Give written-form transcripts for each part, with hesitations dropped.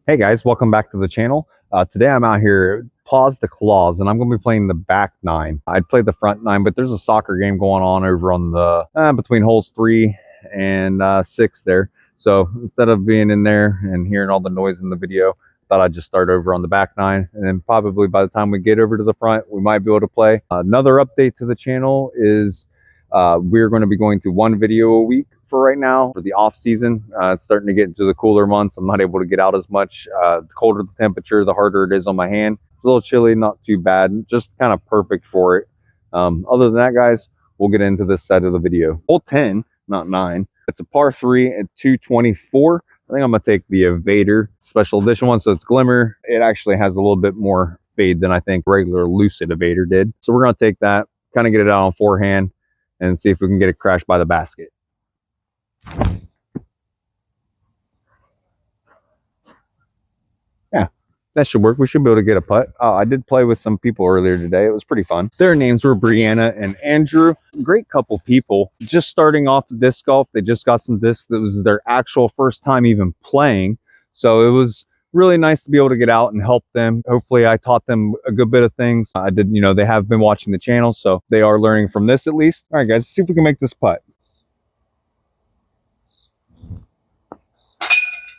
Hey guys, welcome back to the channel. Today I'm out here paws to claws, and I'm going to be playing the back nine. I'd play the front nine, but there's a soccer game going on over on the between holes 3 and 6 there. So instead of being in there and hearing all the noise in the video, thought I'd just start over on the back nine, and then probably by the time we get over to the front, we might be able to play. Another update to the channel is we're going to be going to one video a week for right now for the off season. It's starting to get into the cooler months. I'm not able to get out as much. The colder the temperature, the harder it is on my hand. It's a little chilly, not too bad, just kind of perfect for it. Other than that, guys, we'll get into this side of the video. Hole 10, not 9. It's a par 3 at 224. I think I'm gonna take the Evader special edition one, so it's glimmer. It actually has a little bit more fade than I think regular Lucid Evader did. So we're gonna take that, kind of get it out on forehand, and see if we can get it crashed by the basket. Yeah, that should work. We should be able to get a putt. I did play with some people earlier today. It was pretty fun. Their names were Brianna and Andrew. Great couple people. Just starting off disc golf. They just got some discs. It was their actual first time even playing. So it was really nice to be able to get out and help them. Hopefully I taught them a good bit of things. I did, you know, they have been watching the channel, so they are learning from this at least. All right, guys, let's see if we can make this putt.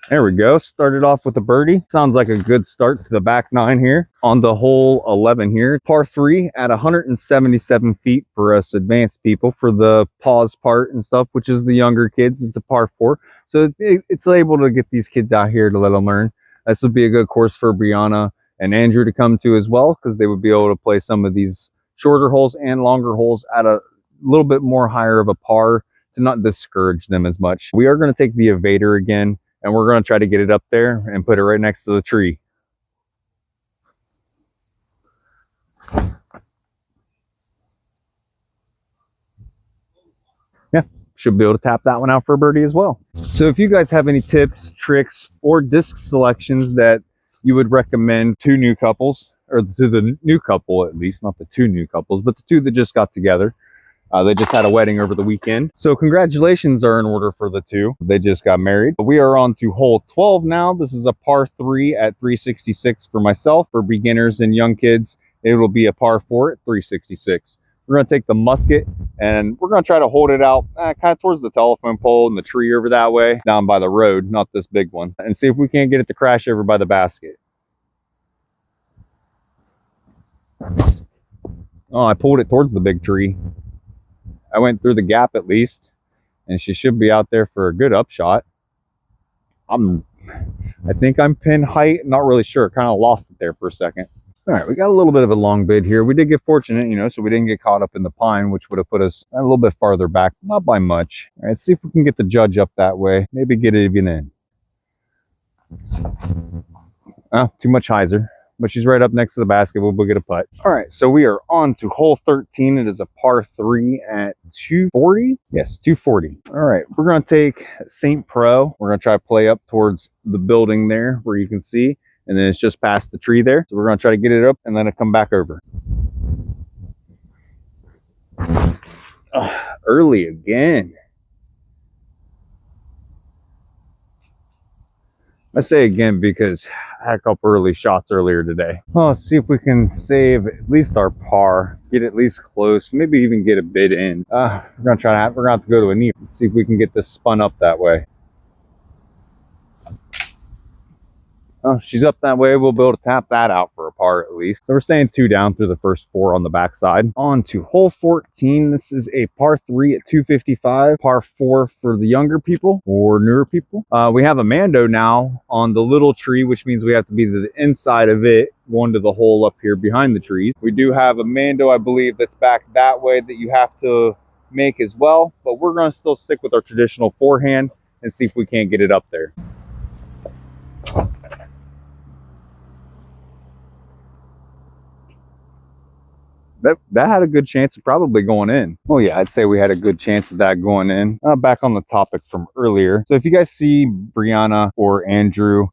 There we go. Started off with a birdie. Sounds like a good start to the back nine here. On the hole 11 here. Par 3 at 177 feet for us advanced people. For the pause part and stuff, which is the younger kids, it's a par 4. So it's able to get these kids out here to let them learn. This would be a good course for Brianna and Andrew to come to as well, because they would be able to play some of these shorter holes and longer holes at a little bit more higher of a par to not discourage them as much. We are going to take the Evader again, and we're going to try to get it up there and put it right next to the tree. Yeah, should be able to tap that one out for a birdie as well. So if you guys have any tips, tricks, or disc selections that you would recommend to new couples, or to the new couple at least, not the 2 new couples, but the 2 that just got together. They just had a wedding over the weekend. So congratulations are in order for the 2. They just got married. We are on to hole 12 now. This is a par 3 at 366 for myself. For beginners and young kids, it will be a par 4 at 366. We're going to take the musket, and we're going to try to hold it out kind of towards the telephone pole and the tree over that way, down by the road, not this big one, and see if we can't get it to crash over by the basket. Oh, I pulled it towards the big tree. I went through the gap at least, and she should be out there for a good upshot. I think I'm pin height, not really sure. Kind of lost it there for a second. All right, we got a little bit of a long bid here. We did get fortunate, you know, so we didn't get caught up in the pine, which would have put us a little bit farther back, not by much. All right, let's see if we can get the judge up that way. Maybe get it even in. Oh, too much hyzer. But she's right up next to the basket. We'll get a putt. All right, so we are on to hole 13. It is a par 3 at 240. Yes, 240. All right, we're going to take St. Pro. We're going to try to play up towards the building there where you can see, and then it's just past the tree there. So we're going to try to get it up and then it come back over. Early again. I say again because I had a couple early shots earlier today. Well, let's see if we can save at least our par, get at least close, maybe even get a bid in. We're gonna have to go to a knee. Let's see if we can get this spun up that way. Oh, she's up that way. We'll be able to tap that out for a par at least. So we're staying 2 down through the first 4 on the backside. On to hole 14. This is a par 3 at 255. Par 4 for the younger people or newer people. We have a Mando now on the little tree, which means we have to be to the inside of it, going to the hole up here behind the trees. We do have a Mando, I believe, that's back that way that you have to make as well. But we're going to still stick with our traditional forehand and see if we can't get it up there. That had a good chance of probably going in. Oh yeah, I'd say we had a good chance of that going in. Back on the topic from earlier. So if you guys see Brianna or Andrew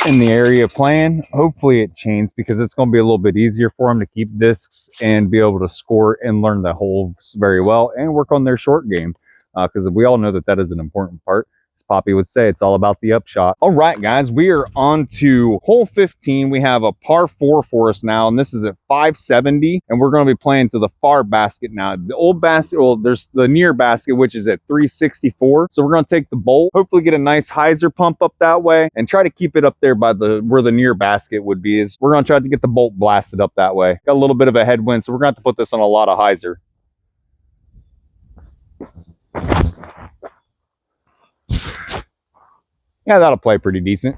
in the area playing, hopefully it changes, because it's going to be a little bit easier for them to keep discs and be able to score and learn the holes very well and work on their short game. Because we all know that that is an important part, Poppy would say, it's all about the upshot. All right, guys, we are on to hole 15. We have a par 4 for us now, and this is at 570, and we're going to be playing to the far basket now. The old basket, well, there's the near basket, which is at 364. So we're going to take the bolt, hopefully get a nice hyzer pump up that way, and try to keep it up there by where the near basket would be. Is we're going to try to get the bolt blasted up that way. Got a little bit of a headwind, so we're going to have to put this on a lot of hyzer. Yeah, that'll play pretty decent.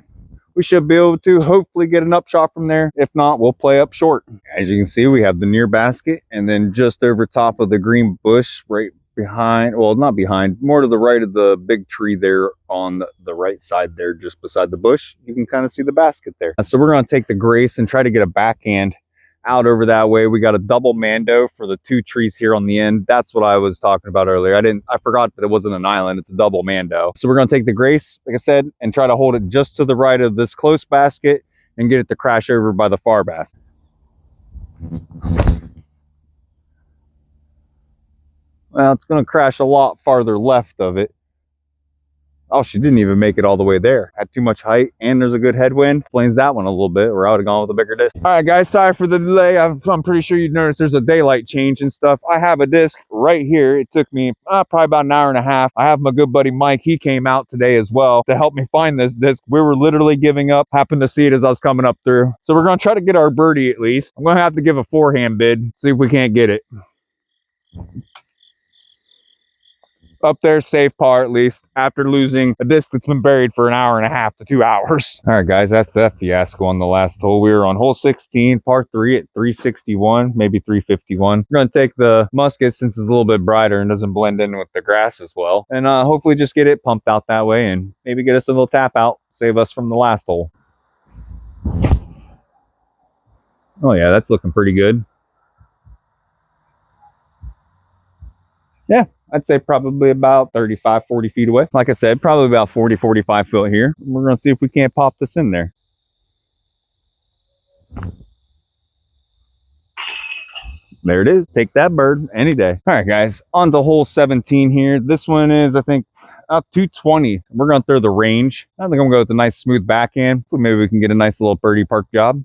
We should be able to hopefully get an upshot from there. If not, we'll play up short. As you can see, we have the near basket, and then just over top of the green bush, right behind, well, not behind, more to the right of the big tree there on the right side there, just beside the bush, you can kind of see the basket there. So we're going to take the Grace and try to get a backhand out over that way. We got a double mando for the 2 trees here on the end. That's what I was talking about earlier. I forgot that it wasn't an island, it's a double mando. So we're going to take the Grace, like I said, and try to hold it just to the right of this close basket and get it to crash over by the far basket. Well, it's going to crash a lot farther left of it. Oh, she didn't even make it all the way there. Had too much height, and there's a good headwind. Explains that one a little bit, or I would have gone with a bigger disc. All right, guys, sorry for the delay. I'm pretty sure you'd notice there's a daylight change and stuff. I have a disc right here. It took me probably about an hour and a half. I have my good buddy Mike. He came out today as well to help me find this disc. We were literally giving up. Happened to see it as I was coming up through. So we're going to try to get our birdie at least. I'm going to have to give a forehand bid, see if we can't get it. Up there, safe par at least, after losing a disc that's been buried for an hour and a half to 2 hours. All right, guys, that's that fiasco on the last hole. We were on hole 16, par 3 at 361, maybe 351. We're going to take the musket since it's a little bit brighter and doesn't blend in with the grass as well. And hopefully just get it pumped out that way and maybe get us a little tap out, save us from the last hole. Oh yeah, that's looking pretty good. Yeah, I'd say probably about 35, 40 feet away. Like I said, probably about 40, 45 foot here. We're going to see if we can't pop this in there. There it is. Take that bird any day. All right, guys, on to hole 17 here. This one is, I think, 220. We're going to throw the range. I think I'm going to go with a nice smooth backhand. So maybe we can get a nice little birdie park job.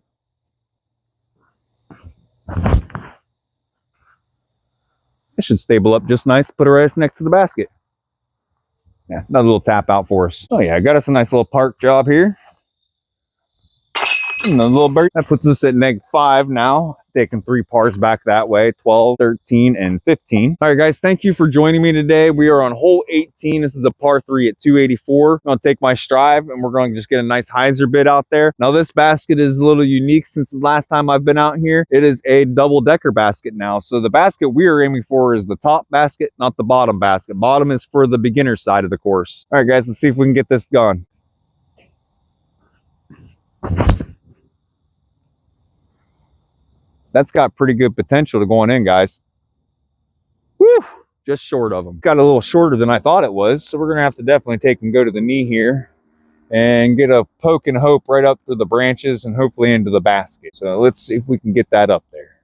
It should stable up just nice. Put it right next to the basket. Yeah, another little tap out for us. Oh yeah, got us a nice little park job here. And a little bird. That puts us at -5 now. Taking 3 pars back that way, 12, 13, and 15. All right, guys, thank you for joining me today. We are on hole 18. This is a par 3 at 284. I'm going to take my strive, and we're going to just get a nice hyzer bit out there. Now, this basket is a little unique since the last time I've been out here. It is a double-decker basket now. So the basket we are aiming for is the top basket, not the bottom basket. Bottom is for the beginner side of the course. All right, guys, let's see if we can get this going. That's got pretty good potential to going in, guys. Woo! Just short of them. Got a little shorter than I thought it was, so we're going to have to definitely take and go to the knee here and get a poke and hope right up through the branches and hopefully into the basket. So let's see if we can get that up there.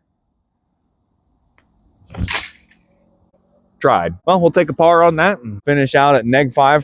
Tried. Well, we'll take a par on that and finish out at -5